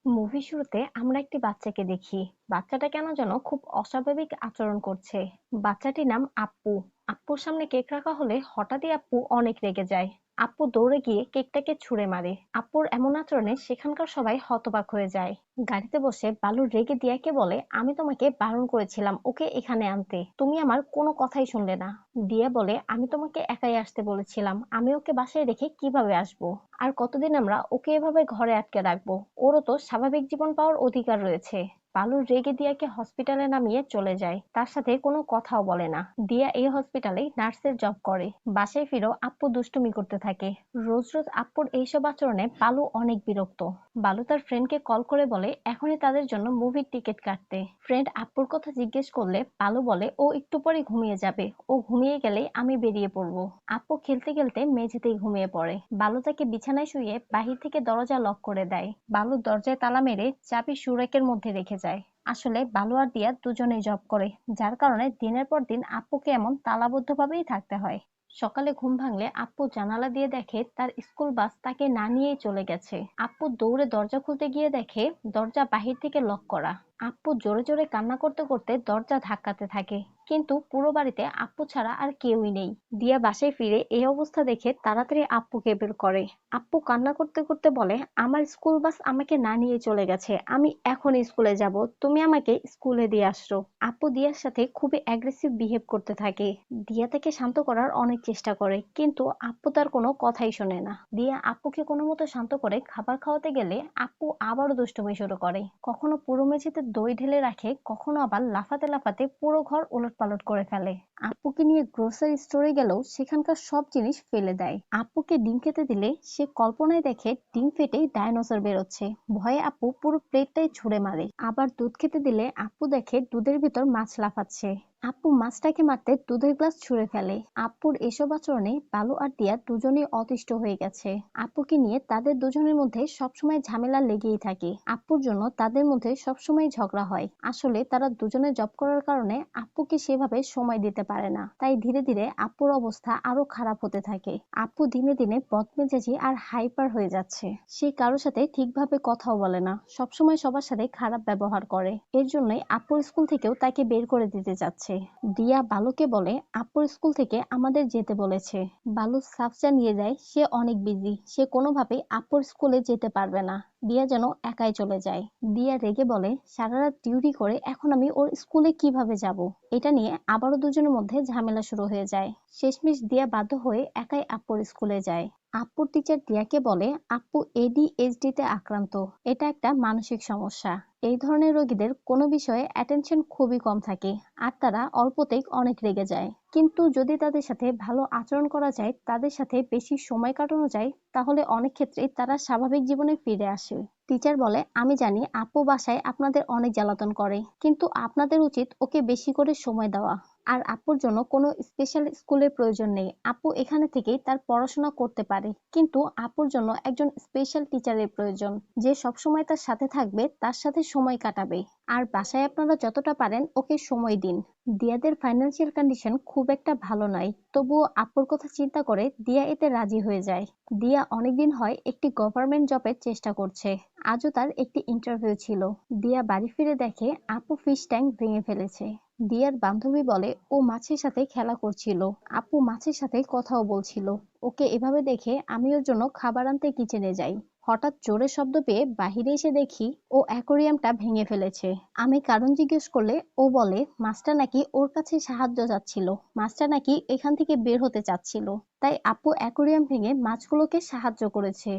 মুভির শুরুতে আমরা একটি বাচ্চাকে দেখি। বাচ্চাটা কেন যেন খুব অস্বাভাবিক আচরণ করছে। বাচ্চাটির নাম আপ্পু। আপ্পুর সামনে কেক রাখা হলে হঠাৎই আপ্পু অনেক রেগে যায়। আপ্পু দৌড়ে গিয়ে কেকটাকে ছুঁড়ে মারে। আপ্পুর এমন আচরণে সেখানকার সবাই হতবাক হয়ে যায়। গাড়িতে বসে বালু রেগে দিয়াকে বলে, আমি তোমাকে বারণ করেছিলাম ওকে এখানে আনতে, তুমি আমার কোনো কথাই শুনলে না। দিয়া বলে, আমি তোমাকে একাই আসতে বলেছিলাম, আমি ওকে বাসায় রেখে কিভাবে আসবো? আর কতদিন আমরা ওকে এভাবে ঘরে আটকে রাখবো? ওরও তো স্বাভাবিক জীবন পাওয়ার অধিকার রয়েছে। পালু রেগে দিয়াকে হসপিটালে নামিয়ে চলে যায়, তার সাথে কোনো কথাও বলে না। দিয়া এই হসপিটালে নার্সের জব করে। বাসায় ফিরেও আপ্পু দুষ্টুমি করতে থাকে। রোজ রোজ আপ্পুর এইসব আচরণে পালু অনেক বিরক্ত। বালু তার ফ্রেন্ডকে কল করে বলে এখনই তাদের জন্য মুভির টিকিট কাটতে। ফ্রেন্ড আপ্পুর কথা জিজ্ঞেস করলে পালু বলে ও একটু পরে ঘুমিয়ে যাবে, ও ঘুমিয়ে গেলে আমি বেরিয়ে পড়বো। আপ্পু খেলতে খেলতে মেঝেতেই ঘুমিয়ে পড়ে। বালু তাকে বিছানায় শুইয়ে বাহির থেকে দরজা লক করে দেয়। বালু দরজায় তালা মেরে চাবি সুরেকের মধ্যে রেখে যায়। আসলে বালু আর দিয়া দুজনেই জব করে, যার কারণে দিনের পর দিন আপ্পুকে এমন তালাবদ্ধ ভাবেই থাকতে হয়। সকালে ঘুম ভাঙলে আপ্পু জানালা দিয়ে দেখে তার স্কুল বাস তাকে না নিয়েই চলে গেছে। আপ্পু দৌড়ে দরজা খুলতে গিয়ে দেখে দরজা বাহির থেকে লক করা। আপ্পু জোরে জোরে কান্না করতে করতে দরজা ধাক্কাতে থাকে, কিন্তু পুরো বাড়িতে আপ্পু ছাড়া আর কেউই নেই। দিয়া বাসায় ফিরে এই অবস্থা দেখে তাড়াতাড়ি আপ্পুকে বের করে। আপ্পু কান্না করতে করতে বলে, আমার স্কুল বাস আমাকে না নিয়ে চলে গেছে, আমি এখনই স্কুলে যাব, তুমি আমাকে স্কুলে দিয়ে আসো। আপু দিয়ার সাথে খুবই অ্যাগ্রেসিভ বিহেভ করতে থাকে। দিয়া তাকে শান্ত করার অনেক চেষ্টা করে, কিন্তু আপু তার কোনো কথাই শোনে না। দিয়া আপুকে কোনো মতো শান্ত করে খাবার খাওয়াতে গেলে আপু আবারও দুষ্টুমি শুরু করে। কখনো পুরো মেঝেতে দই ঢেলে রাখে, কখনো আবার লাফাতে লাফাতে পুরো ঘর ওলটপালট করে ফেলে। আপুকে নিয়ে গ্রোসারি স্টোরে গেলেও সেখানকার সব জিনিস ফেলে দেয়। আপুকে ডিম খেতে দিলে সে কল্পনায় দেখে ডিম ফেটে ডায়নোসর বেরোচ্ছে। ভয়ে আপু পুরো প্লেটটাই ছুঁড়ে মারে। আবার দুধ খেতে দিলে আপু দেখে দুধের ভিতর মাছ লাফাচ্ছে। আপু মাছটাকে মারতে দুধের গ্লাস ছুঁড়ে ফেলে। আপুর এসব আচরণে বালু আর দিয়া দুজনেই অতিষ্ঠ হয়ে গেছে। আপুকে নিয়ে তাদের দুজনের মধ্যে সবসময় ঝামেলা লেগেই থাকে। আপুর জন্য তাদের মধ্যে সবসময় ঝগড়া হয়। আসলে তারা দুজনে জব করার কারণে আপুকে সেভাবে সময় দিতে পারে না, তাই ধীরে ধীরে আপুর অবস্থা আরো খারাপ হতে থাকে। আপু দিনে দিনে বদমেজাজি আর হাইপার হয়ে যাচ্ছে। সে কারোর সাথে ঠিকভাবে কথাও বলে না, সবসময় সবার সাথে খারাপ ব্যবহার করে। এর জন্যই আপুর স্কুল থেকেও তাকে বের করে দিতে চাচ্ছে। দিয়া বালুকে বলে, আপুর স্কুল থেকে আমাদের যেতে বলেছে। বালু সাফ জানিয়ে দেয় সে অনেক বিজি, সে কোনোভাবেই আপুর স্কুলে যেতে পারবে না। দিয়া যেন একাই চলে যায়। দিয়া রেগে বলে, সারা রাত ডিউটি করে এখন আমি ওর স্কুলে কিভাবে যাব? এটা নিয়ে আবারও দুজনের মধ্যে ঝামেলা শুরু হয়ে যায়। শেষমেশ দিয়া বাধ্য হয়ে একাই আপুর স্কুলে যায়। আপুর টিচার দিয়াকে বলে, আপু এডিএইচডি তে আক্রান্ত, এটা একটা মানসিক সমস্যা। এই ধরনের রোগীদের কোনো বিষয়ে অ্যাটেনশন খুবই কম থাকে, আর তারা অল্পতেই অনেক রেগে যায়। কিন্তু যদি তাদের সাথে ভালো আচরণ করা যায়, তাদের সাথে বেশি সময় কাটানো যায়, তাহলে অনেক ক্ষেত্রেই তারা স্বাভাবিক জীবনে ফিরে আসে। টিচার বলে, আমি জানি আপু বাসায় আপনাদের অনেক জ্বালাতন করে, কিন্তু আপনাদের উচিত ওকে বেশি করে সময় দেওয়া। আর আপুর জন্য কোনো স্পেশাল স্কুলের প্রয়োজন নেই, আপু এখানে থেকেই তার পড়াশোনা করতে পারে। কিন্তু আপুর জন্য একজন স্পেশাল টিচারের প্রয়োজন, যে সবসময় তার সাথে থাকবে, তার সাথে সময় কাটাবে। আর বাসায় আপনারা যতটা পারেন ওকে সময় দিন। দিয়াদের ফাইন্যান্সিয়াল কন্ডিশন খুব একটা ভালো নয়, তবুও আপুর কথা চিন্তা করে দিয়া এতে রাজি হয়ে যায়। দিয়া অনেকদিন হয় একটি গভর্নমেন্ট জবের চেষ্টা করছে। আজও তার একটি ইন্টারভিউ ছিল। দিয়া বাড়ি ফিরে দেখে আপু ফিশ ট্যাঙ্ক ভেঙে ফেলেছে। দিয়ার বান্ধবী বলে ও মাছের সাথে খেলা করছিল, আপু মাছের সাথে কথাও বলছিল। ওকে এভাবে দেখে আমি ওর জন্য খাবার আনতে কিচেনে যাই। হঠাৎ জোরে শব্দ পেয়ে বাহিরে এসে দেখি ও অ্যাকোরিয়ামটা ভেঙে ফেলেছে। আমি কারণ জিজ্ঞেস করলে ও বলে মাছটা নাকি ওর কাছে সাহায্য চাচ্ছিল, মাছটা নাকি এখান থেকে বের হতে চাচ্ছিল, তাই আপু অ্যাকোরিয়াম ভেঙে মাছগুলোকে সাহায্য করেছে।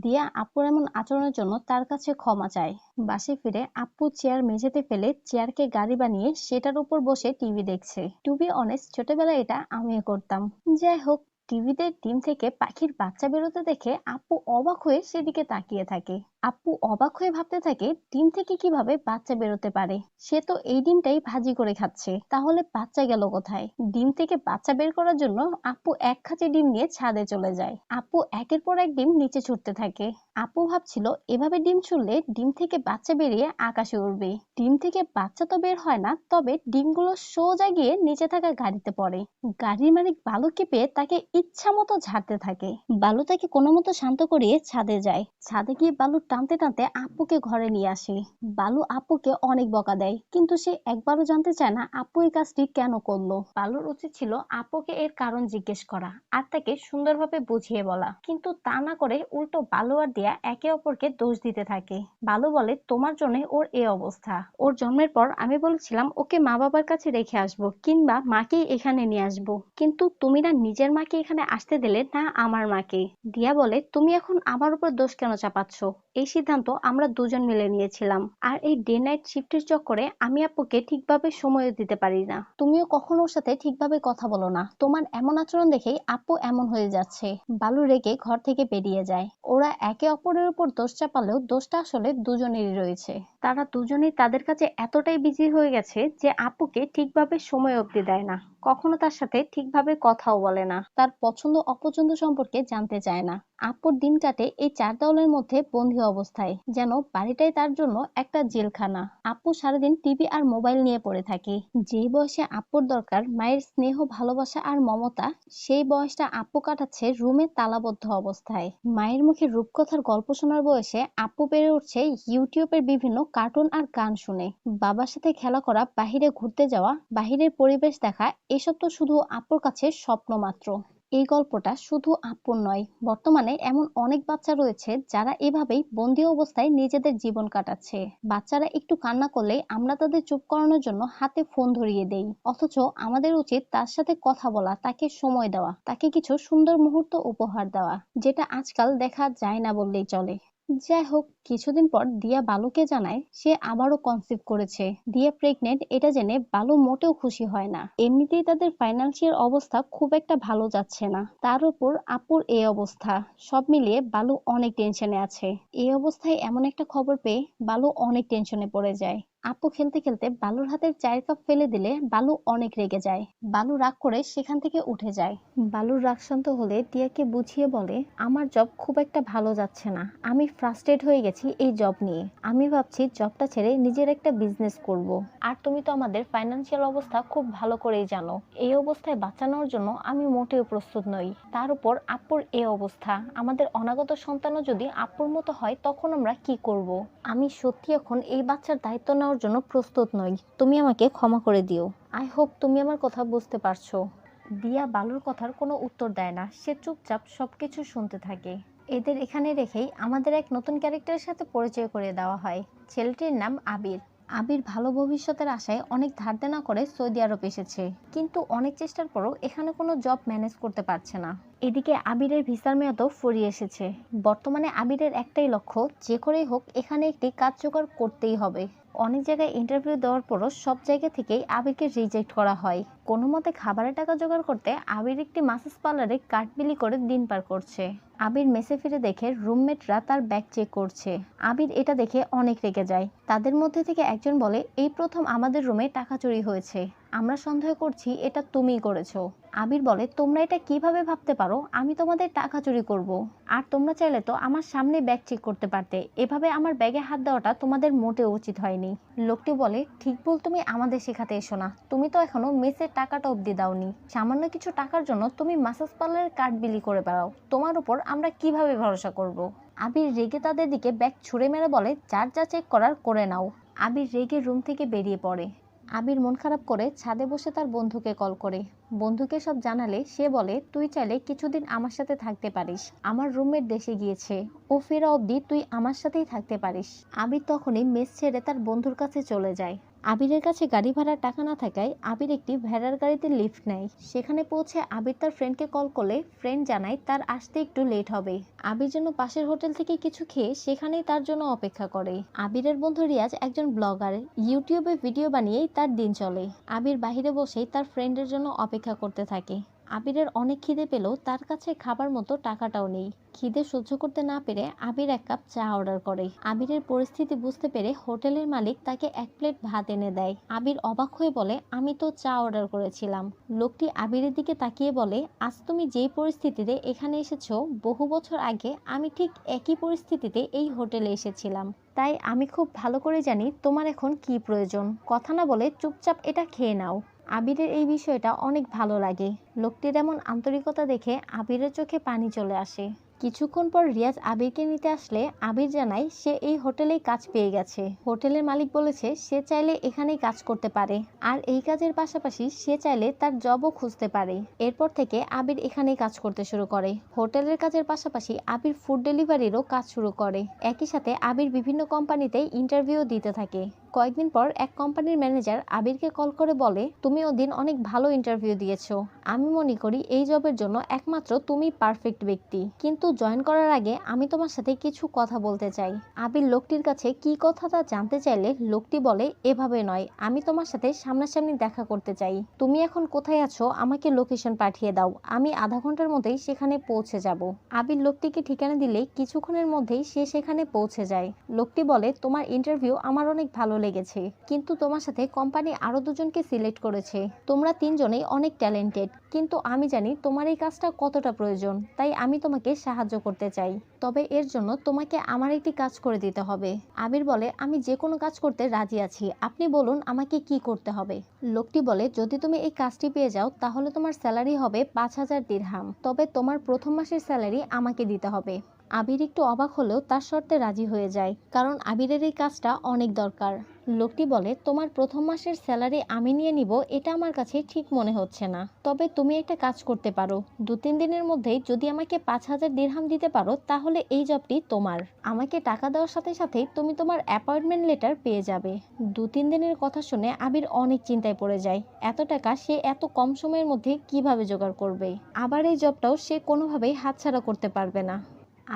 দিয়া আপুর এমন আচরণের জন্য তার কাছে ক্ষমা চায়। বাসায় ফিরে আপু চেয়ার মেঝেতে ফেলে চেয়ারকে গাড়ি বানিয়ে সেটার উপর বসে টিভি দেখছে। টু বি অনেস্ট, ছোটবেলায় এটা আমিও করতাম। যাই হোক, টিভিতে ডিম থেকে পাখির বাচ্চা বেরোতে দেখে আপু অবাক হয়ে সেদিকে তাকিয়ে থাকে। আপু অবাক হয়ে ভাবতে থাকে ডিম থেকে কিভাবে বাচ্চা বেরোতে পারে। সে তো এই ডিমটাই ভাজি করে খাচ্ছে, তাহলে বাচ্চা গেল কোথায়? ডিম থেকে বাচ্চা বের করার জন্য আপু এক খাঁচে ডিম নিয়ে ছাদে চলে যায়। আপু একের পর এক ডিম নিচে ছুটতে থাকে। আপু ভাবছিল এভাবে ডিম ছুড়লে ডিম থেকে বাচ্চা বেরিয়ে আকাশে উড়বে। ডিম থেকে বাচ্চা তো বের হয় না, তবে ডিমগুলো সোজা গিয়ে নিচে থাকা গাড়িতে পড়ে। গাড়ির মালিক বালুকে পেয়ে তাকে ইচ্ছা মতো ঝাড়তে থাকে। বালু তাকে কোনো মতো শান্ত করিয়ে ছাদে যায়। ছাদে গিয়ে বালু টানতে টানতে আপুকে ঘরে নিয়ে আসে। বালু আপুকে অনেক বকা দেয়, কিন্তু সে একবারও জানতে চায় না আপু এই কাজটি কেন করলো। বালুর উচিত ছিল আপুকে এর কারণ জিজ্ঞেস করা আর তাকে সুন্দরভাবে বুঝিয়ে বলা, কিন্তু তা না করে উল্টো বালু আর দিয়া একে অপরকে দোষ দিতে থাকে। বালু বলে, তোমার জন্য ওর এই অবস্থা। ওর জন্মের পর আমি বলেছিলাম ওকে মা বাবার কাছে রেখে আসবো কিংবা মাকেই এখানে নিয়ে আসবো, কিন্তু তুমি না নিজের মাকে এখানে আসতে দিলে না আমার মাকে। দিয়া বলে, তুমি এখন আমার উপর দোষ কেন চাপাচ্ছ? এই সিদ্ধান্ত আমরা দুজন মিলে নিয়েছিলাম, আর এই ডে নাইট শিফটের চক্করে আমি আপুকে ঠিকভাবে সময় দিতে পারি না। তুমিও কখনো ওর সাথে ঠিকভাবে কথা বলো না, তোমার এমন আচরণ দেখেই আপু এমন হয়ে যাচ্ছে। বালু রেগে ঘর থেকে বেরিয়ে যায়। ওরা একে অপরের উপর দোষ চাপালেও দোষটা আসলে দুজনেরই রয়েছে। তারা দুজনেই তাদের কাছে এতটাই বিজি হয়ে গেছে যে আপুকে ঠিকভাবে সময় অবধি দেয় না, কখনো তার সাথে ঠিকভাবে কথাও বলে না, তার পছন্দ অপছন্দ সম্পর্কে জানতে চায় না। আপুর দিন কাটে এই চার দেওয়ালের মধ্যে বন্দী অবস্থায়, যেন বাড়িটাই তার জন্য একটা জেলখানা। আপু সারাদিন টিভি আর মোবাইল নিয়ে পড়ে থাকে। যেই বয়সে আপুর দরকার মায়ের স্নেহ, ভালোবাসা আর মমতা, সেই বয়সটা আপু কাটাচ্ছে রুমে তালাবদ্ধ অবস্থায়। মায়ের মুখে রূপকথার গল্প শোনার বয়সে আপু বেড়ে উঠছে ইউটিউবের বিভিন্ন কার্টুন আর গান শুনে। বাবার সাথে খেলা করা, বাহিরে ঘুরতে যাওয়া, বাহিরের পরিবেশ দেখা, এসব তো শুধু আপুর কাছে স্বপ্ন মাত্র। এই গল্পটা শুধু আপুর নয়, বর্তমানে এমন অনেক বাচ্চা রয়েছে যারা এভাবেই বন্দি অবস্থায় নিজেদের জীবন কাটাচ্ছে। বাচ্চারা একটু কান্না করলেই আমরা তাদের চুপ করানোর জন্য হাতে ফোন ধরিয়ে দেই, অথচ আমাদের উচিত তার সাথে কথা বলা, তাকে সময় দেওয়া, তাকে কিছু সুন্দর মুহূর্ত উপহার দেওয়া, যেটা আজকাল দেখা যায় না বললেই চলে। যাই হোক, কিছুদিন পর দিয়া বালুকে জানায় সে আবারও কনসিভ করেছে। দিয়া প্রেগনেন্ট এটা জেনে বালু মোটেও খুশি হয় না। এমনিতেই তাদের ফাইন্যান্সিয়াল অবস্থা খুব একটা ভালো যাচ্ছে না, তার উপর আপুর এই অবস্থা। সব মিলিয়ে বালু অনেক টেনশনে আছে। এই অবস্থায় এমন একটা খবর পেয়ে বালু অনেক টেনশনে পড়ে যায়। আপু খেলতে খেলতে বালুর হাতের চায়ের কাপ ফেলে দিলে বালু অনেক রেগে যায়। বালু রাগ করে সেখান থেকে উঠে যায়। বালুর রাগ শান্ত হলে টিয়াকে বুঝিয়ে বলে, আমার জব খুব একটা ভালো যাচ্ছে না, আমি ফ্রাস্ট্রেট হয়ে গেছি এই জব নিয়ে। আমি ভাবছি জবটা ছেড়ে নিজের একটা বিজনেস করব। আর তুমি তো আমাদের ফাইন্যান্সিয়াল অবস্থা খুব ভালো করেই জানো, এই অবস্থায় বাচ্চা নেওয়ার জন্য আমি মোটেও প্রস্তুত নই। তার উপর আপুর এই অবস্থা, আমাদের অনাগত সন্তানও যদি আপুর মতো হয় তখন আমরা কি করব? আমি সত্যি এখন এই বাচ্চার দায়িত্ব নেওয়ার জন্য প্রস্তুত নই, তুমি আমাকে ক্ষমা করে দিও। আই হোপ তুমি আমার কথা বুঝতে পারছো। দিয়া বালুর কথার কোনো উত্তর দেয় না, সে চুপচাপ সবকিছু শুনতে থাকে। এদের এখানে রেখেই আমাদের এক নতুন ক্যারেক্টারের সাথে পরিচয় করিয়ে দেওয়া হয়। ছেলেটির নাম আবির। আবির ভালো ভবিষ্যতের আশায় অনেক ধার দেনা করে সৌদি আরব এসেছে, কিন্তু অনেক চেষ্টার পরও এখানে কোনো জব ম্যানেজ করতে পারছে না। এদিকে আবিরের ভিসার মেয়াদও ফুরিয়ে এসেছে। বর্তমানে আবিরের একটাই লক্ষ্য, যে করেই হোক এখানে একটি কাজ জোগাড় করতেই হবে। অনেক জায়গায় ইন্টারভিউ দেওয়ার পরও সব জায়গা থেকেই আবিরকে রিজেক্ট করা হয়। কোনো মতে খাবারের টাকা জোগাড় করতে আবির একটি মাসাজ পার্লারে কাঠবিলি করে দিন পার করছে। আবির মেসে ফিরে দেখে রুমমেটরা তার ব্যাগ চেক করছে। আবির এটা দেখে অনেক রেগে যায়। তাদের মধ্যে থেকে একজন বলে, এই প্রথম আমাদের রুমে টাকা চুরি হয়েছে, আমরা সন্দেহ করছি এটা তুমিই করেছো। আবির বলে, তোমরা এটা কিভাবে ভাবতে পারো আমি তোমাদের টাকা চুরি করব? আর তোমরা চাইলে তো আমার সামনে ব্যাগ চেক করতে পারতে, এভাবে আমার ব্যাগে হাত দেওয়াটা তোমাদের মোটেও উচিত হয়নি। লোকটি বলে, ঠিক ভুল তুমি আমাদের শেখাতে এসো না, তুমি তো এখনো মেসের টাকাটা অবধি দাওনি। সামান্য কিছু টাকার জন্য তুমি মাসাজ পার্লারের কার্ড বিলি করে বেড়াও, তোমার উপর আমরা কিভাবে ভরসা করব? আবির রেগে তাদের দিকে ব্যাগ ছুঁড়ে মেরে বলে, যার যা চেক করার করে নাও। আবির রেগে রুম থেকে বেরিয়ে পড়ে। আবির মন খারাপ করে ছাদে বসে তার বন্ধুকে কল করে। বন্ধুকে সব জানালে সে বলে, তুই চাইলে কিছুদিন আমার সাথে থাকতে পারিস, আমার রুমমেট দেশে গিয়েছে, ও ফেরা অবধি তুই আমার সাথেই থাকতে পারিস। আবির তখনই মেস ছেড়ে তার বন্ধুর কাছে চলে যায়। আবিরের কাছে গাড়ি ভাড়ার টাকা না থাকায় আবির একটি ভেড়ার গাড়িতে লিফট নেয়। সেখানে পৌঁছে আবির তার ফ্রেন্ডকে কল করলে ফ্রেন্ড জানায় তার আসতে একটু লেট হবে। আবির জন্য পাশের হোটেল থেকে কিছু খেয়ে সেখানেই তার জন্য অপেক্ষা করে। আবিরের বন্ধু রিয়াজ একজন ব্লগার, ইউটিউবে ভিডিও বানিয়েই তার দিন চলে। আবির বাহিরে বসেই তার ফ্রেন্ডের জন্য অপেক্ষা করতে থাকে। আবিরের অনেক খিদে পেলেও তার কাছে খাবার মতো টাকাটাও নেই। খিদে সহ্য করতে না পেরে আবির এক কাপ চা অর্ডার করে। আবিরের পরিস্থিতি বুঝতে পেরে হোটেলের মালিক তাকে এক প্লেট ভাত এনে দেয়। আবির অবাক হয়ে বলে, আমি তো চা অর্ডার করেছিলাম। লোকটি আবিরের দিকে তাকিয়ে বলে, আজ তুমি যেই পরিস্থিতিতে এখানে এসেছো, বহু বছর আগে আমি ঠিক একই পরিস্থিতিতে এই হোটেলে এসেছিলাম। তাই আমি খুব ভালো করে জানি তোমার এখন কি প্রয়োজন। কথা না বলে চুপচাপ এটা খেয়ে নাও। আবিরের এই বিষয়টা অনেক ভালো লাগে। লোকটির এমন আন্তরিকতা দেখে আবিরের চোখে পানি চলে আসে। কিছুক্ষণ পর রিয়াজ আবিরকে নিতে আসলে আবির জানায় সে এই হোটেলেই কাজ পেয়ে গেছে। হোটেলের মালিক বলেছে সে চাইলে এখানেই কাজ করতে পারে, আর এই কাজের পাশাপাশি সে চাইলে তার জবও খুঁজতে পারে। এরপর থেকে আবির এখানেই কাজ করতে শুরু করে। হোটেলের কাজের পাশাপাশি আবির ফুড ডেলিভারিরও কাজ শুরু করে। একই সাথে আবির বিভিন্ন কোম্পানিতে ইন্টারভিউ দিতে থাকে। কয়েকদিন পর এক কোম্পানির ম্যানেজার আবিরকে কল করে বলে, তুমি ওদিন অনেক ভালো ইন্টারভিউ দিয়েছো, আমি মনে করি এই জবের জন্য একমাত্র তুমি পারফেক্ট ব্যক্তি, কিন্তু জয়েন করার আগে আমি তোমার সাথে কিছু কথা বলতে চাই। আবির লোকটির কাছে কি কথা তা জানতে চাইলে লোকটি বলে, এভাবে নয়, আমি তোমার সাথে সামনাসামনি দেখা করতে চাই। তুমি এখন কোথায় আছো আমাকে লোকেশন পাঠিয়ে দাও, আমি আধা ঘন্টার মধ্যেই সেখানে পৌঁছে যাব। আবির লোকটিকে ঠিকানা দিলে কিছুক্ষণের মধ্যেই সে সেখানে পৌঁছে যায়। লোকটি বলে, তোমার ইন্টারভিউ আমার অনেক ভালো লেগেছে, কিন্তু তোমার সাথে কোম্পানি আরো দুজনকে সিলেক্ট করেছে। তোমরা তিনজনেই অনেক ট্যালেন্টেড, কিন্তু আমি জানি তোমার এই কাজটা কতটা প্রয়োজন, তাই আমি তোমাকে সাহায্য করতে চাই। তবে এর জন্য তোমাকে আমার একটি কাজ করে দিতে হবে। আবির বলে, আমি যে কোনো কাজ করতে রাজি আছি, আপনি বলুন আমাকে কি করতে হবে। লোকটি বলে, যদি তুমি এই কাজটি পেয়ে যাও তাহলে তোমার স্যালারি হবে 5,000 দিরহাম, তবে তোমার প্রথম মাসের স্যালারি আমাকে দিতে হবে। আবির একটু অবাক হলেও তার শর্তে রাজি হয়ে যায়, কারণ আবিরের এই কাজটা অনেক দরকার। লোকটি বলে, তোমার প্রথম মাসের স্যালারি আমি নিয়ে নিব এটা আমার কাছে ঠিক মনে হচ্ছে না, তবে তুমি একটা কাজ করতে পারো, 2-3 দিনের মধ্যেই যদি আমাকে 5,000 দিরহাম দিতে পারো তাহলে এই জবটি তোমার। আমাকে টাকা দেওয়ার সাথে সাথেই তুমি তোমার অ্যাপয়েন্টমেন্ট লেটার পেয়ে যাবে। 2-3 দিনের কথা শুনে আবির অনেক চিন্তায় পড়ে যায়। এত টাকা সে এত কম সময়ের মধ্যে কিভাবে জোগাড় করবে? আবার এই জবটাও সে কোনোভাবেই হাতছাড়া করতে পারবে না।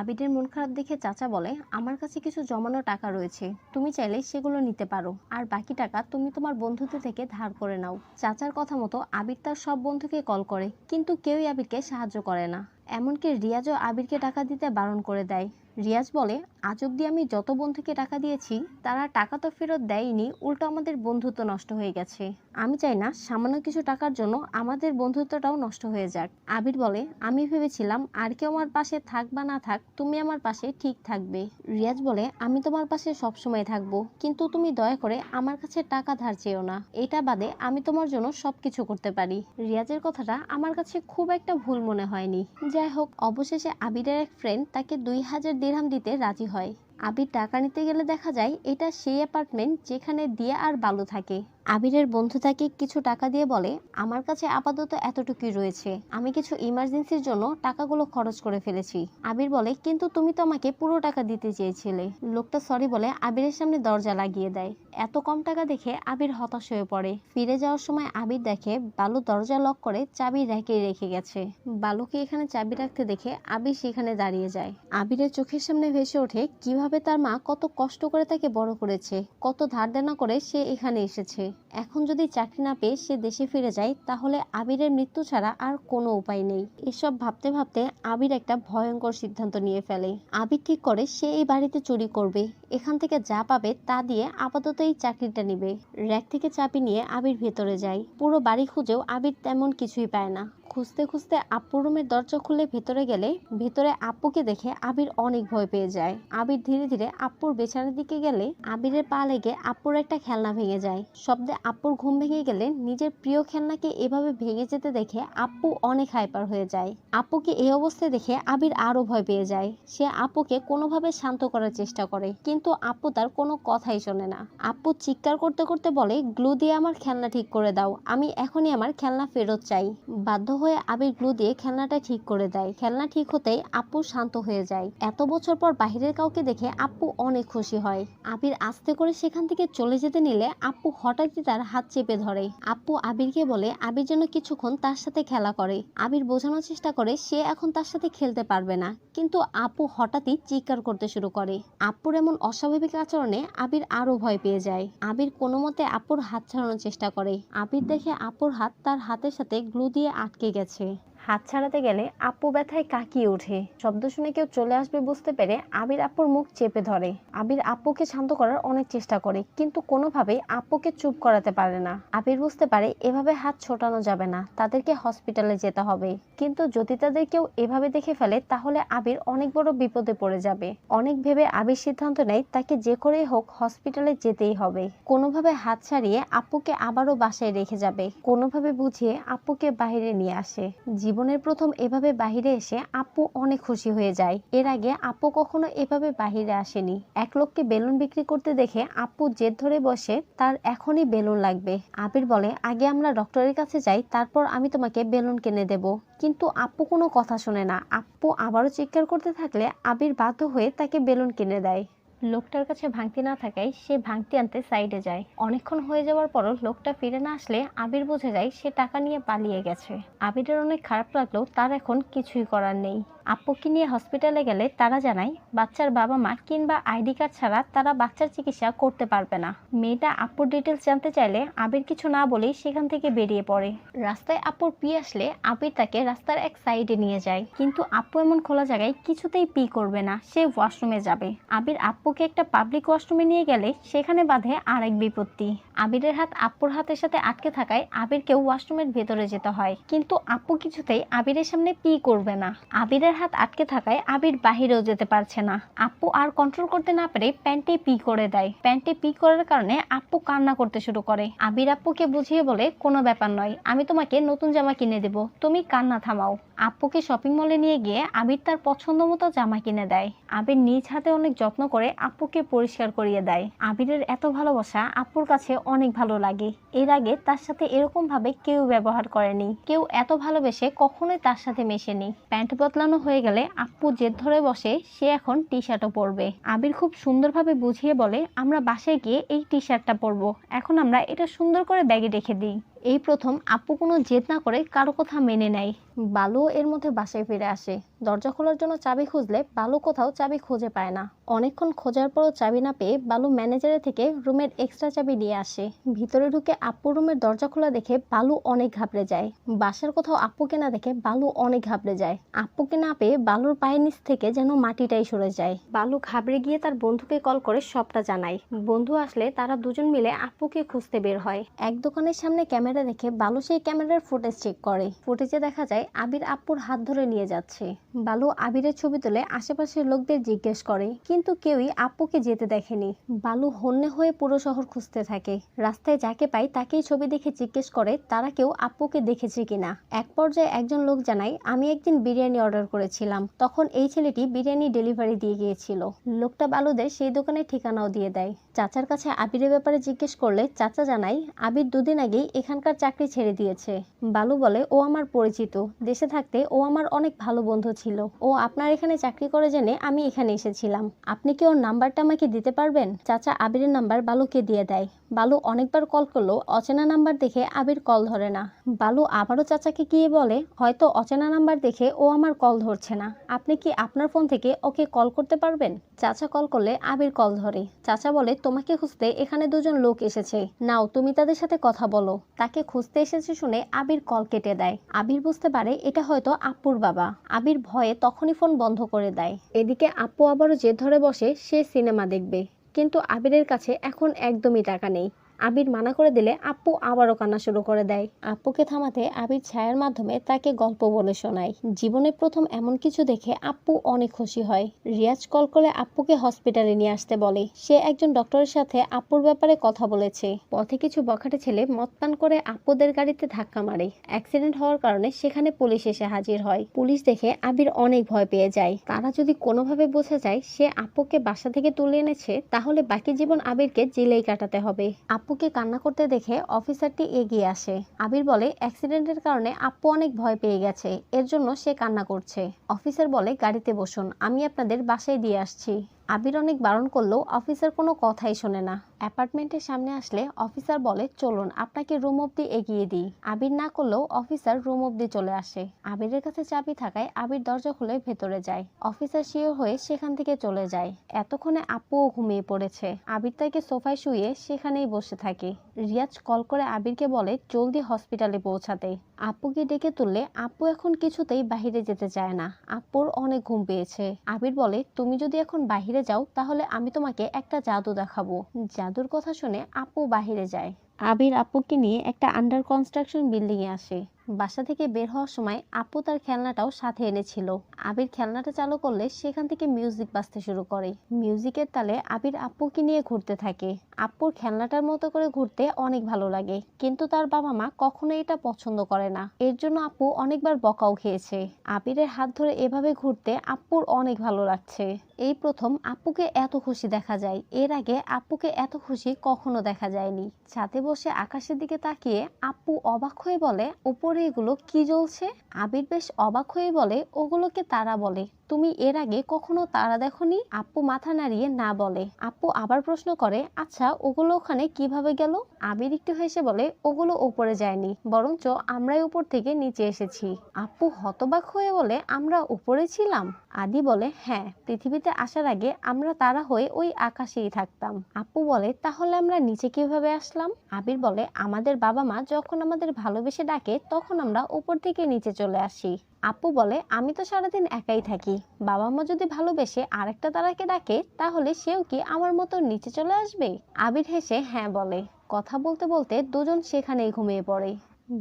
আবিরের মন খারাপ দেখে চাচা বলে, আমার কাছে কিছু জমানো টাকা রয়েছে, তুমি চাইলে সেগুলো নিতে পারো, আর বাকি টাকা তুমি তোমার বন্ধুদের থেকে ধার করে নাও। চাচার কথা মতো আবির তার সব বন্ধুকে কল করে, কিন্তু কেউই আবিরকে সাহায্য করে না। এমনকি রিয়াজও আবিরকে টাকা দিতে বারণ করে দেয়। রিয়াজ বলে, আজ অব্দি আমি যত বন্ধুকে টাকা দিয়েছি তারা টাকা তো ফেরত দেয়নি, উল্টো আমাদের বন্ধুত্ব নষ্ট হয়ে গেছে। আমি চাই না সামান্য কিছু টাকার জন্য আমাদের বন্ধুত্বটাও নষ্ট হয়ে যাক। আবির বলে, আমি ভেবেছিলাম আর কেউ আমার পাশে থাক বা না থাক তুমি আমার পাশে ঠিক থাকবে। রিয়াজ বলে, আমি তোমার পাশে সবসময় থাকবো, কিন্তু তুমি দয়া করে আমার কাছে টাকা ধার চেও না, এটা বাদে আমি তোমার জন্য সবকিছু করতে পারি। রিয়াজের কথাটা আমার কাছে খুব একটা ভুল মনে হয়নি। যাই হোক, অবশেষে আবিরের এক ফ্রেন্ড তাকে 2,000 দিরহাম দিতে রাজি হয়। আবির টাকা নিতে গেলে দেখা যায় এটা সেই অ্যাপার্টমেন্ট যেখানে দিয়া আর বালু থাকে। আবিরের বন্ধু তাকে কিছু টাকা দিয়ে বলে, আমার কাছে আপাতত এতটুকুই রয়েছে, আমি কিছু ইমার্জেন্সির জন্য টাকাগুলো খরচ করে ফেলেছি। আবির বলে, কিন্তু তুমি তো আমাকে পুরো টাকা দিতে চেয়েছিলে। লোকটা সরি বলে আবিরের সামনে দরজা লাগিয়ে দেয়। এত কম টাকা দেখে আবির হতাশ হয়ে পড়ে। ফিরে যাওয়ার সময় আবির দেখে বালু দরজা লক করে চাবি রেখে গেছে। বালুকে এখানে চাবি রাখতে দেখে আবির সেখানে দাঁড়িয়ে যায়। আবিরের চোখের সামনে ভেসে ওঠে কিভাবে তার মা কত কষ্ট করে তাকে বড় করেছে, কত ধার দেনা করে সে এখানে এসেছে। এখন যদি চাকরি না পেয়ে সে দেশে ফিরে যায় তাহলে আবিরের মৃত্যু ছাড়া আর কোনো উপায় নেই। এসব ভাবতে ভাবতে আবির একটা ভয়ঙ্কর সিদ্ধান্ত নিয়ে ফেলে। আবির ঠিক করে সে এই বাড়িতে চুরি করবে, এখান থেকে যা পাবে তা দিয়ে আপাতত এই চাকরিটা নিবে। র্যাক থেকে চাবি নিয়ে আবির ভেতরে যায়। পুরো বাড়ি খুঁজেও আবির তেমন কিছুই পায় না। খুঁজতে খুঁজতে আপুর রুমের দরজা খুলে ভেতরে গেলে ভেতরে আপুকে দেখে আবির অনেক ভয় পেয়ে যায়। আবির ধীরে ধীরে আপুর বিছানার দিকে গেলে আবিরের পা লেগে আপুর একটা খেলনা ভেঙে যায়। শব্দে আপুর ঘুম ভেঙে গেলে নিজের প্রিয় খেলনাকে এভাবে ভেঙে যেতে দেখে আপু অনেক হাইপার হয়ে যায়। আপুকে এই অবস্থায় দেখে আবির আরো ভয় পেয়ে যায়। সে আপুকে কোনোভাবে শান্ত করার চেষ্টা করে, কিন্তু আপু তার কোনো কথাই শোনে না। আপু চিৎকার করতে করতে বলে, গ্লু দিয়ে আমার খেলনা ঠিক করে দাও, আমি এখনই আমার খেলনা ফেরত চাই। বাধ্য হয়ে আবির গ্লু দিয়ে খেলনাটা ঠিক করে দেয়। খেলনা ঠিক হতেই আপু শান্ত হয়ে যায়। এত বছর পর বাহিরের কাউকে দেখে আপু অনেক খুশি হয়। আবির আস্তে করে সেখান থেকে চলে যেতে নিলে আপু হঠাৎই তার হাত চেপে ধরে। আপু আবিরকে বলে আবির যেন কিছুক্ষণ তার সাথে খেলা করে। আবির বোঝানোর চেষ্টা করে সে এখন তার সাথে খেলতে পারবে না, কিন্তু আপু হঠাৎই চিৎকার করতে শুরু করে। আপুর এমন অস্বাভাবিক আচরণে আবির আরো ভয় পেয়ে যায়। আবির কোনো মতে আপুর হাত ছাড়ানোর চেষ্টা করে। আবির দেখে আপুর হাত তার হাতের সাথে গ্লু দিয়ে আটকে গেছে। হাত ছাড়াতে গেলে আপু ব্যথায় কাঁকিয়ে ওঠে। শব্দ শুনে কেউ চলে আসবে বুঝতে পেরে আবির আপুর মুখ চেপে ধরে। আবির আপুকে শান্ত করার অনেক চেষ্টা করে, কিন্তু কোনোভাবেই আপুকে চুপ করাতে পারে না। আবির বুঝতে পারে এভাবে হাত ছোটানো যাবে না, তাদেরকে হসপিটালে যেতে হবে। কিন্তু যদি তাদের কেউ এভাবে দেখে ফেলে তাহলে আবির অনেক বড় বিপদে পড়ে যাবে। অনেক ভেবে আবির সিদ্ধান্ত নেয় তাকে যে করেই হোক হসপিটালে যেতেই হবে। কোনোভাবে হাত ছাড়িয়ে আপুকে আবারও বাসায় রেখে যাবে, কোনোভাবে বুঝিয়ে আপুকে বাইরে নিয়ে আসে। জীবন জীবনের প্রথম এভাবে বাহিরে এসে আপু অনেক খুশি হয়ে যায়। এর আগে আপু কখনো এভাবে বাহিরে আসেনি। এক লোককে বেলুন বিক্রি করতে দেখে আপু জেদ ধরে বসে তার এখনই বেলুন লাগবে। আবির বলে, আগে আমরা ডক্টরের কাছে যাই, তারপর আমি তোমাকে বেলুন কিনে দেব। কিন্তু আপু কোনো কথা শোনে না। আপু আবারও চিৎকার করতে থাকলে আবির বাধ্য হয়ে তাকে বেলুন কিনে দেয়। লোকটার কাছে ভাঙতি না থাকায় সে ভাঙতি আনতে সাইডে যায়। অনেকক্ষণ হয়ে যাওয়ার পরও লোকটা ফিরে না আসলে আবির বুঝে যায় সে টাকা নিয়ে পালিয়ে গেছে। আবিরের অনেক খারাপ লাগলেও তার এখন কিছুই করার নেই। আপুকে নিয়ে হসপিটালে গেলে তারা জানায় বাচ্চার বাবা মা কিংবা আইডি কার্ড ছাড়া তারা বাচ্চার চিকিৎসা করতে পারবে না। মেয়েটা আপুর ডিটেলস জানতে চাইলে আবির কিছু না বলেই সেখান থেকে বেরিয়ে পড়ে। রাস্তায় আপুর পি আসলে আবির তাকে রাস্তার এক সাইডে নিয়ে যায়, কিন্তু আপু এমন খোলা জায়গায় কিছুতেই পি করবে না, সে ওয়াশরুমে যাবে। আবির আপুকে একটা পাবলিক ওয়াশরুমে নিয়ে গেলে সেখানে বাধে আর এক বিপত্তি। আবিরের হাত আপুর হাতের সাথে আটকে থাকায় আবিরকে ওয়াশরুমের ভেতরে যেতে হয়, কিন্তু আপু কিছুতেই আবিরের সামনে পি করবে না। আবিরের হাত আটকে থাকায় আবির বাহিরেও যেতে পারছে না। আপু আর কন্ট্রোল করতে না পেরে প্যান্টে পি করে দেয়। প্যান্টে পি করার কারণে আপু কান্না করতে শুরু করে। আবির আপুকে বুঝিয়ে বলে, কোনো ব্যাপার নয়, আমি তোমাকে নতুন জামা কিনে দেব, তুমি কান্না থামাও। আপুকে শপিং মলে নিয়ে গিয়ে আবির তার পছন্দ মতো জামা কিনে দেয়। আবির নিজ হাতে অনেক যত্ন করে আপুকে পরিষ্কার করিয়ে দেয়। আবিরের এত ভালোবাসা আপুর কাছে অনেক ভালো লাগে। এর আগে তার সাথে এরকম ভাবে কেউ ব্যবহার করেনি, কেউ এত ভালোবেসে কখনোই তার সাথে মেশেনি। প্যান্ট বদলানো হয়ে গেলে আপু জেদ ধরে বসে সে এখন টি শার্টও পরবে। আবির খুব সুন্দরভাবে বুঝিয়ে বলে, আমরা বাসায় গিয়ে এই টি শার্টটা পরবো, এখন আমরা এটা সুন্দর করে ব্যাগে রেখে দিই। এই প্রথম আপু কোনো জেদ না করে কারো কথা মেনে নেয়। বালু এর মধ্যে বাসায় ফিরে আসে। দরজা খোলার জন্য চাবি খুঁজলে বালু কোথাও চাবি খুঁজে পায় না। অনেকক্ষণ খোঁজার পরও চাবি না পেয়ে বালু ম্যানেজারের থেকে রুমের এক্সট্রা চাবি নিয়ে আসে। ভিতরে ঢুকে আপুর রুমের দরজা খোলা দেখে বালু অনেক ঘাবড়ে যায়। বাসার কোথাও আপুকে না দেখে বালু অনেক ঘাবড়ে যায়। আপুকে না পেয়ে বালুর পায়ের নিচ থেকে যেন মাটিটাই সরে যায়। বালু ঘাবড়ে গিয়ে তার বন্ধুকে কল করে সবটা জানায়। বন্ধু আসলে তারা দুজন মিলে আপুকে খুঁজতে বের হয়। এক দোকানের সামনে ক্যামেরা দেখে বালু সেই ক্যামেরার ফুটেজ চেক করে। ফুটেজে দেখা যায় আবির আপুর হাত ধরে নিয়ে যাচ্ছে। বালু আবিরের ছবি তুলে আশেপাশের লোকদের জিজ্ঞেস করে, কিন্তু কেউই আপুকে যেতে দেখেনি। বালু হন্যে হয়ে পুরো শহর খুঁজতে থাকে। রাস্তায় যাকে পায় তাকেই ছবি দেখে জিজ্ঞেস করে তারা কেউ আপুকে দেখেছে কিনা। এক পর্যায়ে একজন লোক জানায়, আমি একদিন বিরিয়ানি অর্ডার করেছিলাম, তখন এই ছেলেটি বিরিয়ানি ডেলিভারি দিয়ে গিয়েছিল। লোকটা বালুদের সেই দোকানের ঠিকানাও দিয়ে দেয়। চাচার কাছে আবিরের ব্যাপারে জিজ্ঞেস করলে চাচা জানায় আবির দুদিন আগেই এখানকার চাকরি ছেড়ে দিয়েছে। বালু বলে, ও আমার পরিচিত, দেশে থাকতে ও আমার অনেক ভালো বন্ধু ছিল, ও আপনার এখানে চাকরি করে জেনে আমি এখানে এসেছিলাম, আপনি কি ওর নাম্বারটা আমাকে দিতে পারবেন? চাচা আবিরের নাম্বার বালুকে দিয়ে দেয়। বালু অনেকবার কল করলো অচেনা নাম্বার দেখে আবির কল ধরে না। বালু আবারও চাচাকে গিয়ে বলে, হয়তো অচেনা নাম্বার দেখে ও আমার কল ধরছে না, আপনি কি আপনার ফোন থেকে ওকে কল করতে পারবেন? চাচা কল করলে আবির কল ধরে। চাচা বলে, তোমাকে খুঁজতে এখানে দুজন লোক এসেছে, নাও তুমি তাদের সাথে কথা বলো। তাকে খুঁজতে এসেছে শুনে আবির কল কেটে দেয়। আবির বুঝতে পারে এটা হয়তো আপুর বাবা। আবির ভয়ে তখনই ফোন বন্ধ করে দেয়। এদিকে আপু আবারও জেদ ধরে বসে সে সিনেমা দেখবে, কিন্তু আবিরের কাছে এখন একদমই টাকা নেই। আবির মানা করে দিলে আপু আবারও কান্না শুরু করে দেয়। আপুকে থামাতে আবির ছায়ার মাধ্যমে তাকে গল্প বলে শোনায়। জীবনের প্রথম এমন কিছু দেখে আপু অনেক খুশি হয়। রিয়াজ কল করে আপুকে হসপিটালে নিয়ে আসতে বলে। সে একজন ডক্টরের সাথে আপুর ব্যাপারে কথা বলেছে। পথে কিছু বখাটে ছেলে মদ পান করে আপুদের গাড়িতে ধাক্কা মারে। অ্যাক্সিডেন্ট হওয়ার কারণে সেখানে পুলিশ এসে হাজির হয়। পুলিশ দেখে আবির অনেক ভয় পেয়ে যায়। তারা যদি কোনোভাবে বোঝা যায় সে আপুকে বাসা থেকে তুলে এনেছে, তাহলে বাকি জীবন আবিরকে জেলেই কাটাতে হবে। আপুকে কান্না করতে দেখে অফিসারটি এগিয়ে আসে। আবির বলে, অ্যাক্সিডেন্টের কারণে আপু অনেক ভয় পেয়ে গেছে, এর জন্য সে কান্না করছে। অফিসার বলে, গাড়িতে বসুন, আমি আপনাদের বাসায় দিয়ে আসছি। আবির অনেক বারণ করলেও অফিসার কোনো কথাই শোনে না। অ্যাপার্টমেন্টের সামনে আসলে অফিসার বলে, চলুন আপনাকে রুম অবধি এগিয়ে দিই। আবির না করলেও অফিসার রুম অবধি চলে আসে। আবিরের কাছে চাবি থাকায় আবির দরজা খুলে ভেতরে যায়। অফিসার শিওর হয়ে সেখান থেকে চলে যায়। এতক্ষণে আপুও ঘুমিয়ে পড়েছে। আবির তাকে সোফায় শুয়ে সেখানেই বসে থাকে। রিয়াজ কল করে আবিরকে বলে জলদি হসপিটালে পৌঁছাতে। আপুকে ডেকে তুললে আপু এখন কিছুতেই বাহিরে যেতে চায় না। আপুর অনেক ঘুম পেয়েছে। আবির বলে, তুমি যদি এখন বাহিরে যাও তাহলে আমি তোমাকে একটা জাদু দেখাবো। জাদুর কথা শুনে আপু বাহিরে যায়। আবির আপুকে নিয়ে একটা আন্ডার কনস্ট্রাকশন বিল্ডিং এ আসে। বাসা থেকে বের হওয়ার সময় আপু তার খেলনাটাও সাথে এনেছিল। আবির খেলনাটা চালু করলে সেখান থেকে মিউজিক বাজতে শুরু করে। মিউজিকের তালে আবির আপুকে নিয়ে ঘুরতে থাকে। আপুর খেলনাটার মতো করে ঘুরতে অনেক ভালো লাগে, কিন্তু তার বাবা মা কখনো এটা পছন্দ করে না। এর জন্য আপু অনেকবার বকাও খেয়েছে। আবিরের হাত ধরে এভাবে ঘুরতে আপুর অনেক ভালো লাগছে। এই প্রথম আপুকে এত খুশি দেখা যায়। এর আগে আপুকে এত খুশি কখনো দেখা যায়নি। ছাদে বসে আকাশের দিকে তাকিয়ে আপু অবাক হয়ে বলে, উপরে এগুলো কি জ্বলছে? আবির বেশ অবাক হয়ে বলে, ওগুলোকে তারা বলে। তুমি এর আগে কখনো তারা দেখোনি? আপু মাথা নাড়িয়ে না বলে। আপু আবার প্রশ্ন করে, আচ্ছা ওগুলো ওখানে কিভাবে গেল? আবির একটু হেসে বলে, ওগুলো উপরে যায়নি, বরঞ্চ আমরাই উপর থেকে নিচে এসেছি। আপু হতবাক হয়ে বলে, আমরা উপরে ছিলাম? আদি বলে, হ্যাঁ, পৃথিবীতে আসার আগে আমরা তারা হয়ে ওই আকাশেই থাকতাম। আপু বলে, তাহলে আমরা নিচে কিভাবে আসলাম? আবির বলে, আমাদের বাবা মা যখন আমাদের ভালোবেসে ডাকে তখন আমরা উপর থেকে নিচে চলে আসি। আপু বলে, আমি তো সারাদিন একাই থাকি, বাবা মা যদি ভালোবেসে আরেকটা তারাকে ডাকে তাহলে সেও কি আমার মতো নিচে চলে আসবে? আবির হেসে হ্যাঁ বলে। কথা বলতে বলতে দুজন সেখানেই ঘুমিয়ে পড়ে।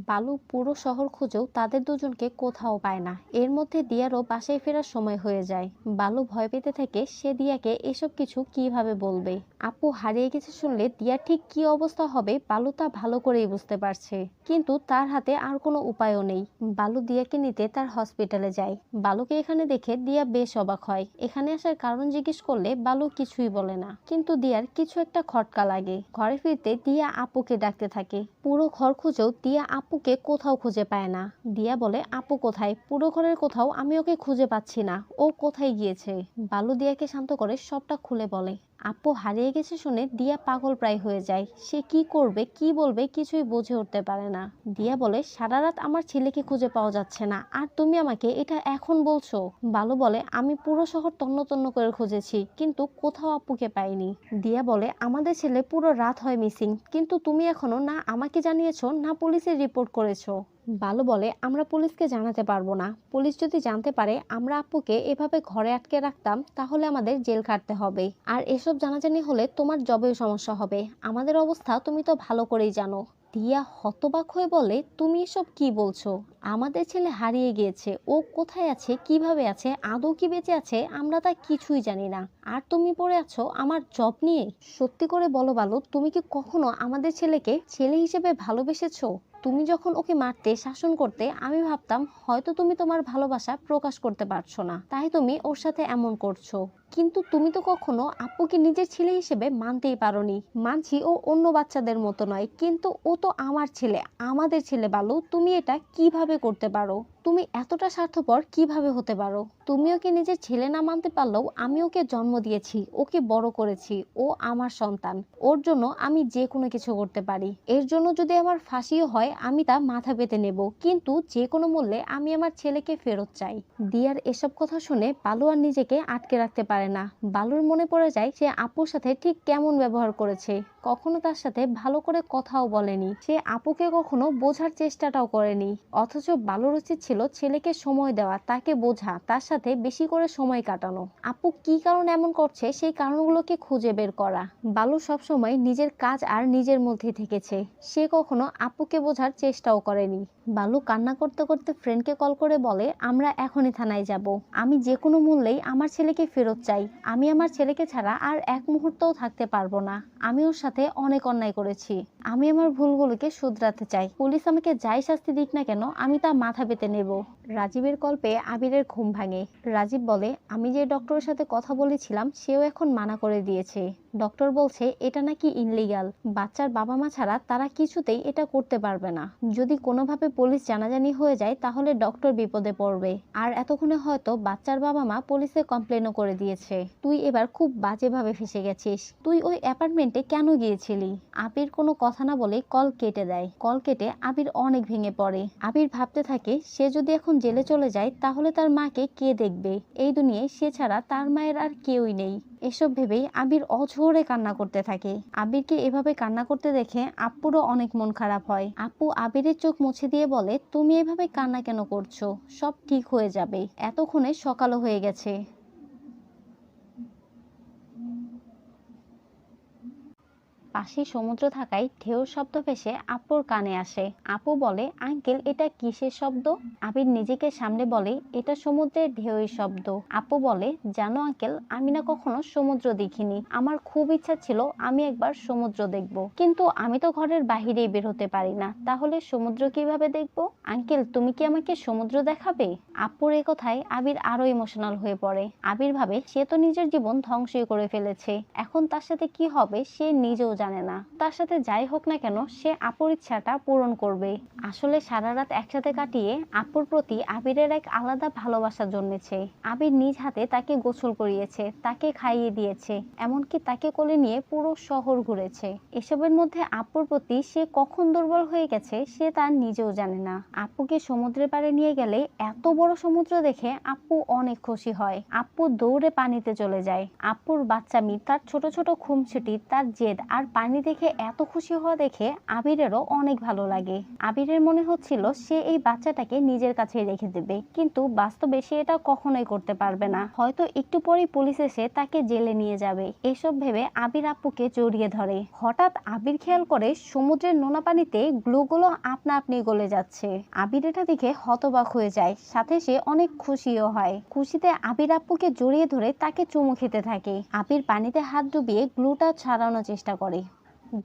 বালু পুরো শহর খুঁজেও তাদের দুজনকে কোথাও পায় না। এর মধ্যে দিয়ারও বাসায় ফেরার সময় হয়ে যায়। বালু ভয় পেতে থাকে সে দিয়াকে এসব কিছু কিভাবে বলবে। আপু হারিয়ে গেছে শুনলে দিয়ার ঠিক কি অবস্থা হবে বালু তা ভালো করেই বুঝতে পারছে, কিন্তু তার হাতে আর কোনো উপায়ও নেই। বালু দিয়াকে নিতে তার হসপিটালে যায়। বালুকে এখানে দেখে দিয়া বেশ অবাক হয়। এখানে আসার কারণ জিজ্ঞেস করলে বালু কিছুই বলে না, কিন্তু দিয়ার কিছু একটা খটকা লাগে। ঘরে ফিরতে দিয়া আপুকে ডাকতে থাকে। পুরো ঘর খুঁজেও দিয়া আপুকে কোথাও খুঁজে পায় না। দিয়া বলে, আপু কোথায়? পুরো ঘরের কোথাও আমি ওকে খুঁজে পাচ্ছি না, ও কোথায় গিয়েছে? বালু দিয়াকে শান্ত করে সবটা খুলে বলে। আপু হারিয়ে গেছে শুনে দিয়া পাগল প্রায় হয়ে যায়। সে কি করবে কি বলবে কিছুই বুঝে উঠতে পারে না। দিয়া বলে, সারা রাত আমার ছেলেকে খুঁজে পাওয়া যাচ্ছে না, আর তুমি আমাকে এটা এখন বলছো? বালু বলে, আমি পুরো শহর তন্ন তন্ন করে খুঁজেছি, কিন্তু কোথাও আপুকে পাইনি। দিয়া বলে, আমাদের ছেলে পুরো রাত হয় মিসিং, কিন্তু তুমি এখনো না আমাকে জানিয়েছো না পুলিশে রিপোর্ট করেছো। বালু বলে, আমরা পুলিশকে জানাতে পারবো না। পুলিশ যদি জানতে পারে আমরা আপুকে এভাবে ঘরে আটকে রাখতাম তাহলে আমাদের জেল খাটতে হবে, আর এসব জানাজানি হলে তোমার জবেও সমস্যা হবে। আমাদের অবস্থা তুমি তো ভালো করেই জানো। দিয়া হতবাক হয়ে বলে, তুমি এসব কি বলছো? আমাদের ছেলে হারিয়ে গিয়েছে, ও কোথায় আছে, কিভাবে আছে, আদৌ কি বেঁচে আছে আমরা তা কিছুই জানি না, আর তুমি পড়ে আছো আমার জব নিয়ে? সত্যি করে বলো বালু, তুমি কি কখনো আমাদের ছেলেকে ছেলে হিসেবে ভালোবেসেছো? তুমি যখন ওকে মারতে শাসন করতে আমি ভাবতাম হয়তো তুমি তোমার ভালোবাসা প্রকাশ করতে পারছো না, তাই তুমি ওর সাথে এমন করছো, কিন্তু তুমি তো কখনো আপুকে নিজের ছেলে হিসেবে মানতেই পারোনি। মানছি ও অন্য বাচ্চাদের মতো নয়, কিন্তু ও তো আমার ছেলে, আমাদের ছেলে। বালু, তুমি এটা কিভাবে করতে পারো? তুমি এতটা স্বার্থপর কিভাবে হতে পারো? তুমি ওকে নিজের ছেলে না মানতে পারলেও আমি ওকে জন্ম দিয়েছি, ওকে বড় করেছি, ও আমার সন্তান। ওর জন্য আমি যে কোনো কিছু করতে পারি। এর জন্য যদি আমার ফাঁসিও হয় আমি তা মাথা পেতে নেব, কিন্তু যে কোনো মূল্যে আমি আমার ছেলেকে ফেরত চাই। দিয়ার এসব কথা শুনে বালু আর নিজেকে আটকে রাখতে পারে না। বালুর মনে পড়ে যায় সে আপুর সাথে ঠিক কেমন ব্যবহার করেছে। কখনো তার সাথে ভালো করে কথাও বলেনি, সে আপুকে কখনো বোঝার চেষ্টাটাও করেনি। অথচ বালুর উচিত ছিল ছেলেকে সময় দেওয়া, তাকে বোঝা, তার সাথে বেশি করে সময় কাটানো। আপু কি কারণে এমন করছে সেই কারণগুলোকে খুঁজে বের করা। বালু সবসময় নিজের কাজ আর নিজের মধ্যে থেকেছে, সে কখনো আপুকে বোঝার চেষ্টাও করেনি। বালু কান্না করতে করতে ফ্রেন্ডকে কল করে বলে, আমরা এখনই থানায় যাব। আমি যে কোনো মূল্যেই আমার ছেলেকে ফেরত চাই। আমি আমার ছেলেকে ছাড়া আর এক মুহূর্তও থাকতে পারবো না। আমি ওর সাথে অনেক অন্যায় করেছি। আমি আমার ভুলগুলোকে শুধরাতে চাই। পুলিশ আমাকে যাই শাস্তি দিক না কেন আমি তা মাথা পেতে নেব। রাজীবের কল পেয়ে আবিরের ঘুম ভাঙে। রাজীব বলে, আমি যে ডক্টরের সাথে কথা বলেছিলাম সেও এখন মানা করে দিয়েছে। ডক্টর বলছে এটা নাকি ইনলিগাল। বাচ্চার বাবা মা ছাড়া তারা কিছুতেই এটা করতে পারবে না। যদি কোনোভাবে পুলিশ জানাজানি হয়ে যায় তাহলে ডক্টর বিপদে পড়বে, আর এতক্ষণে হয়তো বাচ্চার বাবা মা পুলিশে কমপ্লেনও করে দিয়েছে। তুই এবার খুব বাজেভাবে ফেসে গেছিস। তুই ওই অ্যাপার্টমেন্টে কেন গিয়েছিলি? আবির কোনো কথা না বলে কল কেটে দেয়। কল কেটে আবির অনেক ভেঙে পড়ে। আবির ভাবতে থাকে সে যদি এখন জেলে চলে যায় তাহলে তার মাকে কে দেখবে? এই দুনিয়ায় সে ছাড়া তার মায়ের আর কেউই নেই। এসব ভেবেই আবির অঝোরে কান্না করতে থাকে। আবিরকে এভাবে কান্না করতে দেখে আপুরও অনেক মন খারাপ হয়। আপু আবিরের চোখ মুছে দিয়ে বলে, তুমি এভাবে কান্না কেন করছো? সব ঠিক হয়ে যাবে। এতক্ষণে সকালও হয়ে গেছে। পাশেই সমুদ্র থাকায় ঢেউর শব্দ ভেসে আপুর কানে আসে। আপু বলে, আঙ্কেল এটা কিসের শব্দ? আবির নিজেকে সামনে বলে, এটা সমুদ্রের ঢেউয়ের শব্দ। আপু বলে, জানো আঙ্কেল, আমি না কখনো সমুদ্র দেখিনি। আমার খুব ইচ্ছা ছিল আমি একবার সমুদ্র দেখব, কিন্তু আমি তো ঘরের বাহিরেই বের হতে পারি না, তাহলে সমুদ্র কিভাবে দেখবো? আঙ্কেল, তুমি কি আমাকে সমুদ্র দেখাবে? আপুর এই কথায় আবির আরো ইমোশনাল হয়ে পড়ে। আবির ভাবে সে তো নিজের জীবন ধ্বংসই করে ফেলেছে, এখন তার সাথে কি হবে সে নিজেও জানে না। তার সাথে যাই হোক না কেন সে আপুর ইচ্ছাটা পূরণ করবে। আসলে সারা রাত একসাথে কাটিয়ে আপুর প্রতি আবিরের এক আলাদা ভালোবাসা জন্মেছে। আবির নিজ হাতে তাকে গোসল করিয়েছে, তাকে খাইয়ে দিয়েছে, এমনকি তাকে কোলে নিয়ে পুরো শহর ঘুরেছে। এসবের মধ্যে আপুর প্রতি সে কখন দুর্বল হয়ে গেছে সে তার নিজেও জানে না। আপুকে সমুদ্রের পাড়ে নিয়ে গেলে এত বড় সমুদ্র দেখে আপু অনেক খুশি হয়। আপু দৌড়ে পানিতে চলে যায়। আপুর বাচ্চামি, তার ছোট ছোট খুমছুটি, তার জেদ আর পানি দেখে এত খুশি হওয়া দেখে আবিরেরও অনেক ভালো লাগে। আবিরের মনে হচ্ছিল সে এই বাচ্চাটাকে নিজের কাছে রেখে দেবে, কিন্তু বাস্তবে সে এটা কখনোই করতে পারবে না। হয়তো একটু পরেই পুলিশ এসে তাকে জেলে নিয়ে যাবে। এসব ভেবে আবির আপুকে জড়িয়ে ধরে। হঠাৎ আবির খেয়াল করে সমুদ্রের নোনা পানিতে গ্লুগুলো আপনা আপনি গলে যাচ্ছে। আবির এটা দেখে হতবাক হয়ে যায়, সাথে সে অনেক খুশিও হয়। খুশিতে আবির আপুকে জড়িয়ে ধরে তাকে চুমু খেতে থাকে। আবির পানিতে হাত ডুবিয়ে গ্লুটা ছাড়ানোর চেষ্টা করে।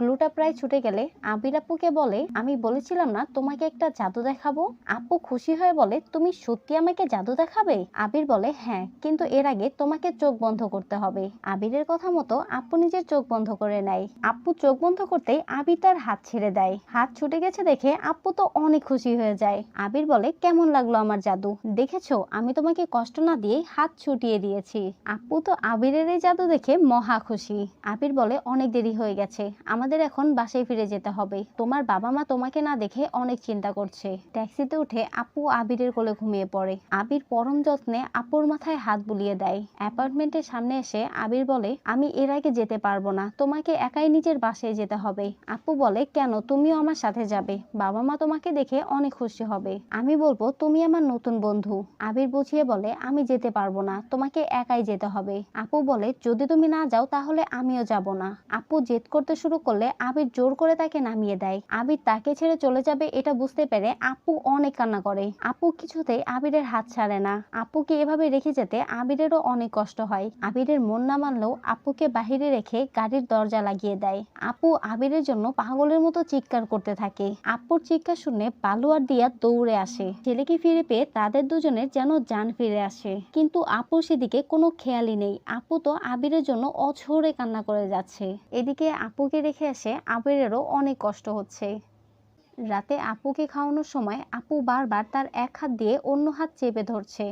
গ্লুটা প্রায় ছুটে গেলে আবির আপুকে বলে, আমি বলেছিলাম না তোমাকে একটা জাদু দেখাবো? আপু খুশি হয়ে বলে, তুমি সত্যি আমাকে জাদু দেখাবে? আবির বলে, হ্যাঁ, কিন্তু এর আগে তোমাকে চোখ বন্ধ করতে হবে। আবিরের কথা মতো আপু নিজের চোখ বন্ধ করে নেয়। আপু চোখ বন্ধ করতেই আবির তার হাত ছেড়ে দেয়। হাত ছুটে গেছে দেখে আপু তো অনেক খুশি হয়ে যায়। আবির বলে, কেমন লাগলো আমার জাদু? দেখেছো আমি তোমাকে কষ্ট না দিয়ে হাত ছুটিয়ে দিয়েছি। আপু তো আবিরের এই জাদু দেখে মহা খুশি। আবির বলে, অনেক দেরি হয়ে গেছে, আমাদের এখন বাসায় ফিরে যেতে হবে। তোমার বাবা মা তোমাকে না দেখে অনেক চিন্তা করছে। ট্যাক্সিতে উঠে আপু আবিরের কোলে ঘুমিয়ে পড়ে। আবির পরম যত্নে আপুর মাথায় হাত বুলিয়ে দেয়। অ্যাপার্টমেন্টের সামনে এসে আবির বলে, আমি এর আগে যেতে পারবো না, তোমাকে একাই নিজের বাসায় যেতে হবে। আপু বলে, কেন? তুমিও আমার সাথে যাবে, বাবা মা তোমাকে দেখে অনেক খুশি হবে। আমি বলবো তুমি আমার নতুন বন্ধু। আবির বুঝিয়ে বলে, আমি যেতে পারবো না, তোমাকে একাই যেতে হবে। আপু বলে, যদি তুমি না যাও তাহলে আমিও যাব না। আপু জেদ করতে শুরু করলে আবির জোর করে তাকে নামিয়ে দেয়। আবির তাকে ছেড়ে চলে যাবে এটা বুঝতে পেরে আপু অনেক কান্না করে। আপু কিছুতেই আবিরের হাত ছাড়ে না। আপুকে এভাবে রেখে যেতে আবিরেরও অনেক কষ্ট হয়। আবিরের মন না মানলেও আপুকে বাহিরে রেখে গাড়ির দরজা লাগিয়ে দেয়। আপু আবিরের জন্য পাগলের মতো চিৎকার করতে থাকে। আপুর চিৎকার শুনে বালু আর দিয়া দৌড়ে আসে। ছেলেকে ফিরে পেয়ে তাদের দুজনের যেন জান ফিরে আসে, কিন্তু আপুর সেদিকে কোনো খেয়ালই নেই। আপু তো আবিরের জন্য অঝরে কান্না করে যাচ্ছে। এদিকে আপুকে রেখে আসে আবিরেরও অনেক কষ্ট হচ্ছে। রাতে আপুকে খাওয়ানোর সময় আপু বারবার তার এক হাত দিয়ে অন্য হাত চেপে ধরছে।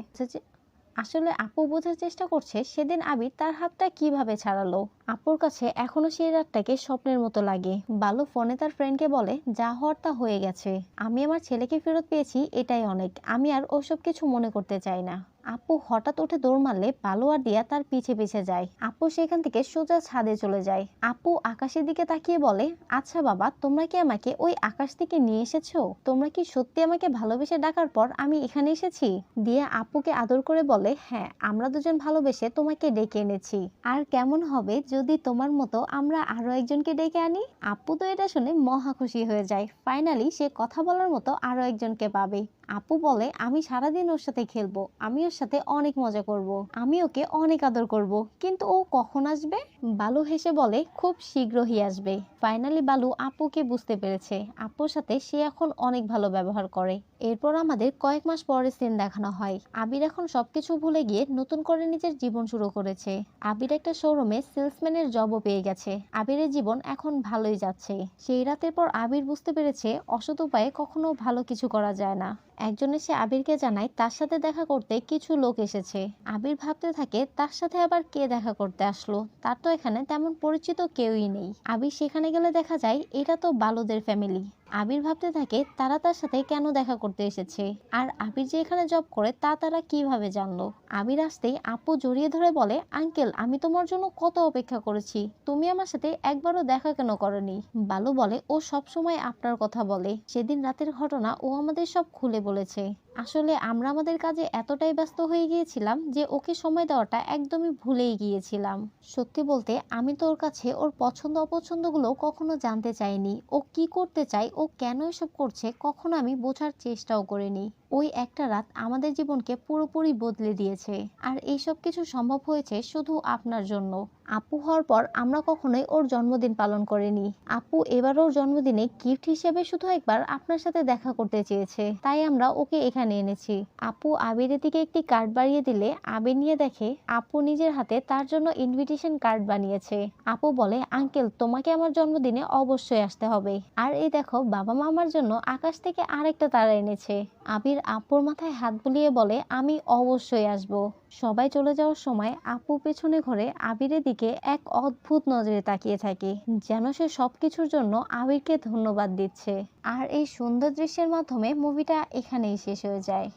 আসলে আপু বোঝার চেষ্টা করছে সেদিন আবির তার হাতটা কিভাবে ছাড়ালো। আপুর কাছে এখনো সেই রাতটাকে স্বপ্নের মতো লাগে। বালু ফোনে তার ফ্রেন্ডকে বলে, যা হওয়ার তা হয়ে গেছে, আমি আমার ছেলেকে ফেরত পেয়েছি, এটাই অনেক, আমি আর ওসব কিছু মনে করতে চাই না। আপু হঠাৎ উঠে দৌড় মারলে বালু আর দিয়া তার পিছে পিছে যায়। আপু সেখান থেকে সোজা ছাদে চলে যায়। আপু আকাশের দিকে তাকিয়ে বলে, আচ্ছা বাবা, তোমরা কি আমাকে ওই আকাশ থেকে নিয়ে এসেছো? তোমরা কি সত্যি আমাকে ভালোবেসে ডাকার পর আমি এখানে এসেছি? দিয়া আপুকে আদর করে বলে, হ্যাঁ, আমরা দুজন ভালোবেসে তোমাকে ডেকে এনেছি। আর কেমন হবে যদি তোমার মতো আমরা আরো একজনকে ডেকে আনি? আপু তো এটা শুনে মহা খুশি হয়ে যায়। ফাইনালি সে কথা বলার মতো আরো একজনকে পাবে। আপু বলে, আমি সারাদিন ওর সাথে খেলবো, আমি ওর সাথে অনেক মজা করব, আমি ওকে অনেক আদর করব, কিন্তু ও কখন আসবে? বালু হেসে বলে, খুব শীঘ্রই আসবে। ফাইনালি বালু আপুকে বুঝতে পেরেছে আপুর সাথে সে এখন অনেক ভালো ব্যবহার করে। এরপর আমাদের কয়েক মাস পরের সিন দেখানো হয়। আবির এখন সবকিছু ভুলে গিয়ে নতুন করে নিজের জীবন শুরু করেছে। আবির একটা শোরুমে সেলসম্যানের জবও পেয়ে গেছে। আবিরের জীবন এখন ভালোই যাচ্ছে। সেই রাতের পর আবির বুঝতে পেরেছে অসৎ উপায়ে কখনো ভালো কিছু করা যায় না। একজন এসে আবিরকে জানায় তার সাথে দেখা করতে কিছু লোক এসেছে। আবির ভাবতে থাকে তার সাথে আবার কে দেখা করতে আসলো, তার তো এখানে তেমন পরিচিত কেউই নেই। আবির সেখানে গেলে দেখা যায় এটা তো বালুদের ফ্যামিলি। আবির ভাবতে থাকে তারা তার সাথে কেন দেখা করতে এসেছে, আর আবির যে এখানে জব করে তা তারা কিভাবে জানলো। আবির আসতেই আপু জড়িয়ে ধরে বলে, আঙ্কেল, আমি তোমার জন্য কত অপেক্ষা করেছি, তুমি আমার সাথে একবারও দেখা কেন করনি? বালু বলে, ও সব সময় আপনার কথা বলে, সেদিন রাতের ঘটনা ও আমাদের সব খুলে বলেছে। আসলে আমরা আমাদের কাজে এতটাই ব্যস্ত হয়ে গিয়েছিলাম যে ওকে সময় দেওয়াটা একদমই ভুলেই গিয়েছিলাম। সত্যি বলতে আমি তো ওর কাছে ওর পছন্দ অপছন্দগুলো কখনো জানতে চাইনি। ও কি করতে চায়, ও কেন এসব করছে কখনো আমি বোঝার চেষ্টাও করিনি। ওই একটা রাত আমাদের জীবনকে পুরোপুরি বদলে দিয়েছে। আর এইসব কিছু সম্ভব হয়েছে শুধু আপনার জন্য। আপু হওয়ার পর আমরা কখনোই ওর জন্মদিন পালন করিনি। আপু এবার ওর জন্মদিনে গিফট হিসেবে শুধু একবার আপনার সাথে দেখা করতে চেয়েছে, তাই আমরা ওকে এখানে এনেছি। আপু আবিরের দিকে একটি কার্ড বাড়িয়ে দিলে আবির নিয়ে দেখে আপু নিজের হাতে তার জন্য ইনভিটেশন কার্ড বানিয়েছে। আপু বলে, আঙ্কেল তোমাকে আমার জন্মদিনে অবশ্যই আসতে হবে। আর এই দেখো বাবা মা আমার জন্য আকাশ থেকে আরেকটা তারা এনেছে। আবির আপুর মাথায় হাত বুলিয়ে বলে, আমি অবশ্যই আসব। সবাই চলে যাওয়ার সময় আপু পেছনে ঘুরে আবিরের দিকে এক অদ্ভুত নজরে তাকিয়ে থাকে, যেন সে সবকিছুর জন্য আবিরকে ধন্যবাদ দিচ্ছে। আর এই সুন্দর দৃশ্যের মাধ্যমে মুভিটা এখানেই শেষ হয়ে যায়।